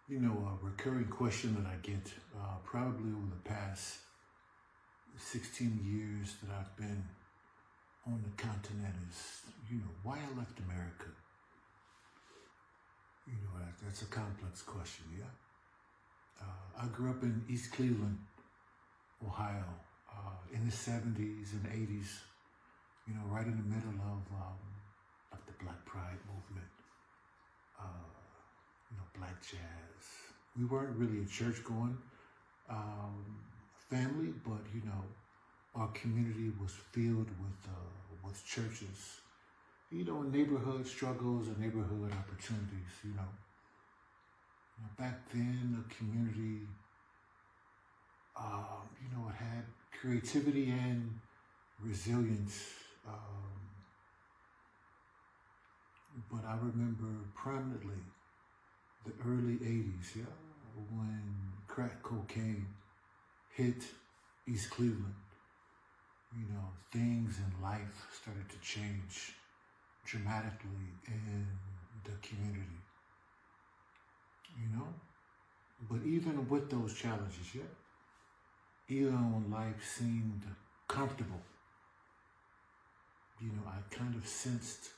You know, a recurring question that I get probably over the past 16 years that I've been on the continent is, why I left America. That's a complex question, yeah? I grew up in East Cleveland, Ohio, in the 70s and 80s, right in the middle of the Black Pride movement, Black jazz. We weren't really a church-going family, but, our community was filled with churches, and neighborhood struggles and neighborhood opportunities, Back then, the community, it had creativity and resilience. But I remember prominently the early 80s, when crack cocaine hit East Cleveland. Things in life started to change dramatically in the community. But even with those challenges, even when life seemed comfortable, I kind of sensed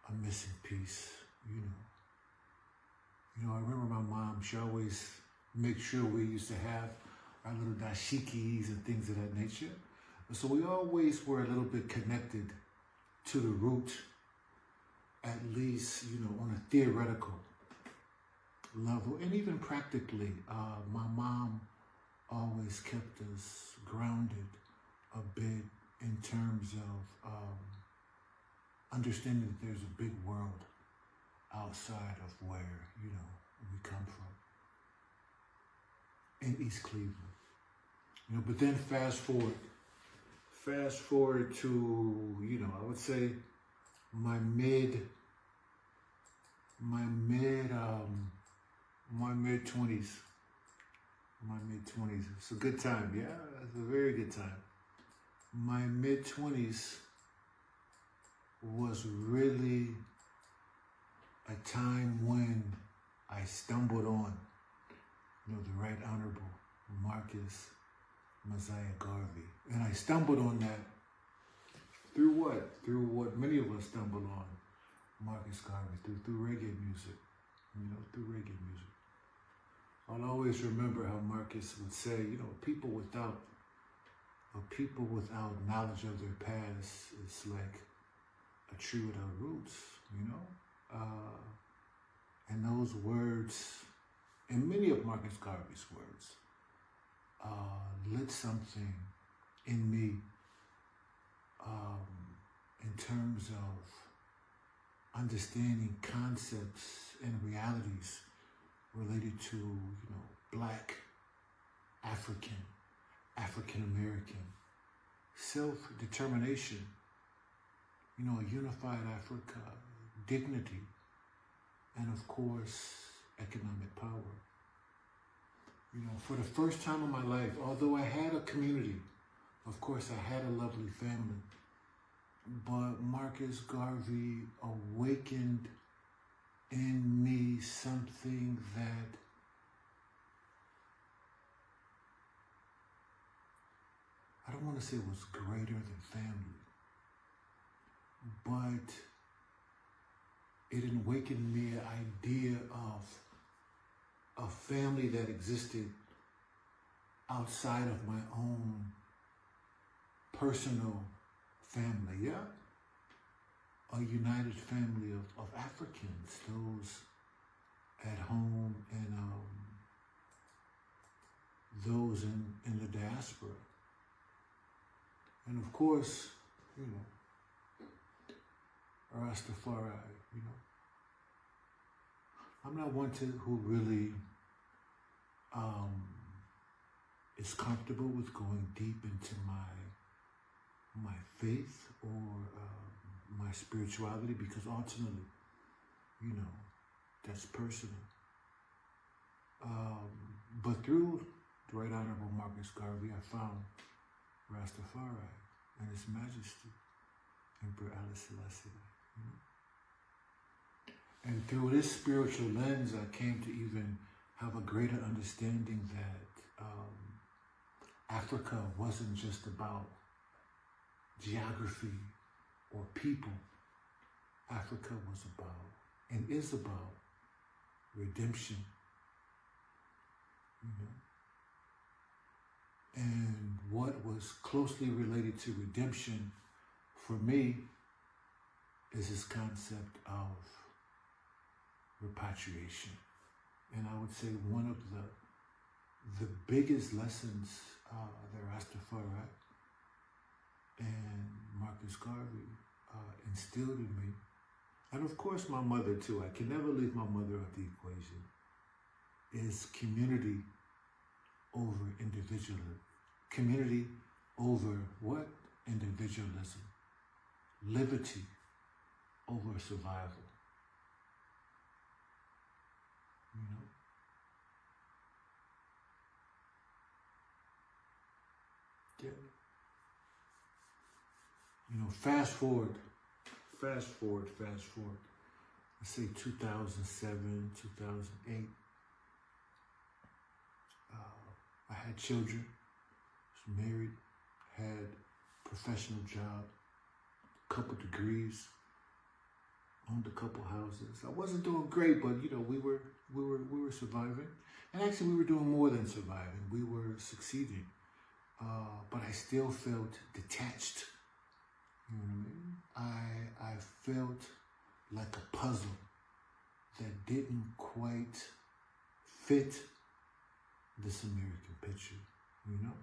a missing piece, I remember my mom, she always made sure we used to have our little dashikis and things of that nature. So we always were a little bit connected to the root, at least, on a theoretical level, and even practically. My mom always kept us grounded a bit in terms of understanding that there's a big world outside of where, we come from in East Cleveland. But then fast forward to, I would say my mid 20s. It's a good time, it's a very good time. My mid 20s was really a time when I stumbled on, the Right Honorable Marcus Garvey. And I stumbled on that through what? Through what many of us stumbled on Marcus Garvey, through reggae music, through reggae music. I'll always remember how Marcus would say, people without knowledge of their past is like a tree without roots, and those words, and many of Marcus Garvey's words, lit something in me in terms of understanding concepts and realities related to, Black, African American, self-determination, a unified Africa, dignity, and of course, economic power. For the first time in my life, although I had a community, of course I had a lovely family, but Marcus Garvey awakened in me something that I don't want to say it was greater than family, but it awakened me an idea of a family that existed outside of my own personal family, a united family of Africans, those at home and those in the diaspora. And of course, Rastafari, I'm not one who really is comfortable with going deep into my faith or my spirituality, because ultimately, that's personal. But through the Right Honorable Marcus Garvey, I found Rastafari and His Majesty, Emperor Haile Selassie I. And through this spiritual lens, I came to even have a greater understanding that Africa wasn't just about geography or people. Africa was about and is about redemption, you know. And what was closely related to redemption for me is this concept of repatriation. And I would say one of the biggest lessons that Rastafari and Marcus Garvey instilled in me, and of course my mother too, I can never leave my mother out the equation, is community over individualism. Community over what? Individualism. Liberty over survival. You know? Yeah. You know, fast forward. Let's say 2007, 2008. I had children, was married, had a professional job, couple degrees, owned a couple houses. I wasn't doing great, but you know, we were surviving. And actually we were doing more than surviving. We were succeeding. But I still felt detached. You know what I mean? I felt like a puzzle that didn't quite fit this American picture, you know?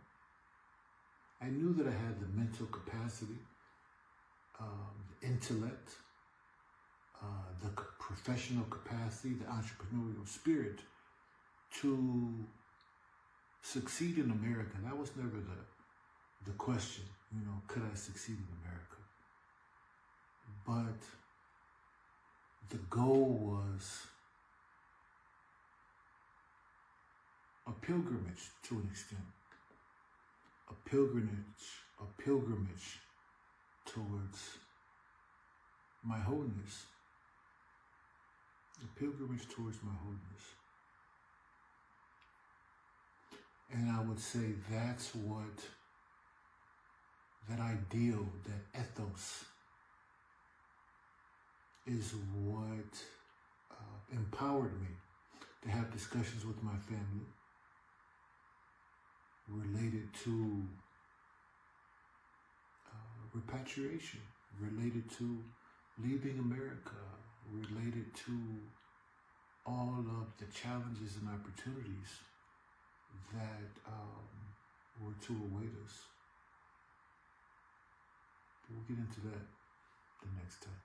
I knew that I had the mental capacity, the intellect, the professional capacity, the entrepreneurial spirit to succeed in America. That was never the question, you know, could I succeed in America? But the goal was a pilgrimage to an extent. A pilgrimage towards my wholeness. A pilgrimage towards my wholeness. And I would say that's what, that ideal, that ethos, is what empowered me to have discussions with my family related to repatriation, related to leaving America, related to all of the challenges and opportunities that were to await us. We'll get into that the next time.